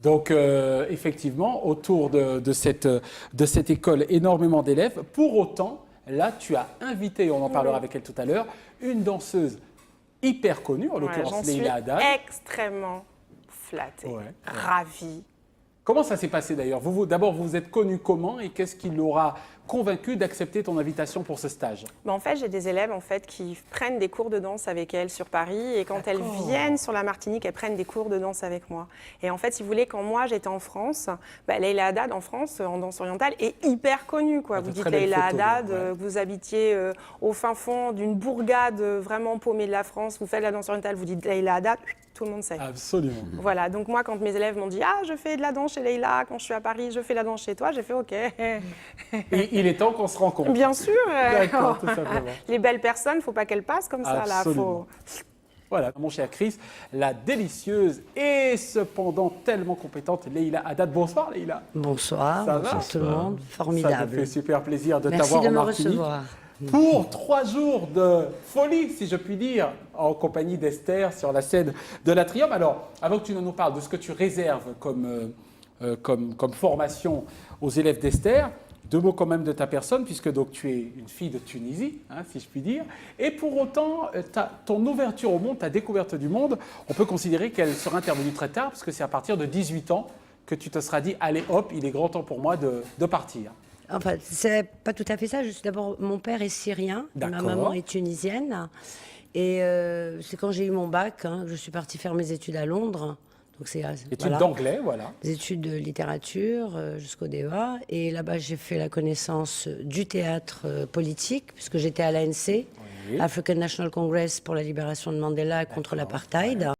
Donc, effectivement, autour de cette école, énormément d'élèves. Pour autant, là, tu as invité, on en parlera avec elle tout à l'heure, une danseuse hyper connue, en l'occurrence Leïla Haddad. Extrêmement flattée, Ouais. ravie. Comment ça s'est passé d'ailleurs? D'abord, vous vous êtes connus comment et qu'est-ce qui l'aura convaincu d'accepter ton invitation pour ce stage? En fait, j'ai des élèves qui prennent des cours de danse avec elle sur Paris et quand elles viennent sur la Martinique, elles prennent des cours de danse avec moi. Et en fait, si vous voulez, quand moi j'étais en France, Leïla Haddad en France, en danse orientale, est hyper connue. Vous dites Leïla Haddad, vous habitiez au fin fond d'une bourgade vraiment paumée de la France, vous faites la danse orientale, vous dites Leïla Haddad, tout le monde sait. Absolument. Voilà, donc moi, quand mes élèves m'ont dit « Ah, je fais de la danse chez Leïla, quand je suis à Paris, je fais la danse chez toi », j'ai fait « Ok ». Et il est temps qu'on se rencontre. Bien sûr. D'accord, tout simplement. Les belles personnes, il ne faut pas qu'elles passent comme ça. Là, Voilà, mon cher Chris, la délicieuse et cependant tellement compétente Leïla Haddad. Bonsoir Leïla. Bonsoir, bonsoir tout le monde, formidable. Ça me fait super plaisir de Merci t'avoir de en me Martinique. recevoir. Pour 3 jours de folie, si je puis dire, en compagnie d'Esther sur la scène de l'Atrium. Alors, avant que tu ne nous parles de ce que tu réserves comme formation aux élèves d'Esther, 2 mots quand même de ta personne, puisque donc tu es une fille de Tunisie, si je puis dire. Et pour autant, ton ouverture au monde, ta découverte du monde, on peut considérer qu'elle sera intervenue très tard, parce que c'est à partir de 18 ans que tu te seras dit « Allez hop, il est grand temps pour moi de partir ». Enfin, c'est pas tout à fait ça. D'abord, mon père est syrien, ma maman est tunisienne. Et c'est quand j'ai eu mon bac que je suis partie faire mes études à Londres. Études d'anglais, voilà. Des études de littérature jusqu'au DEA. Et là-bas, j'ai fait la connaissance du théâtre politique, puisque j'étais à l'ANC, African National Congress pour la libération de Mandela contre l'apartheid.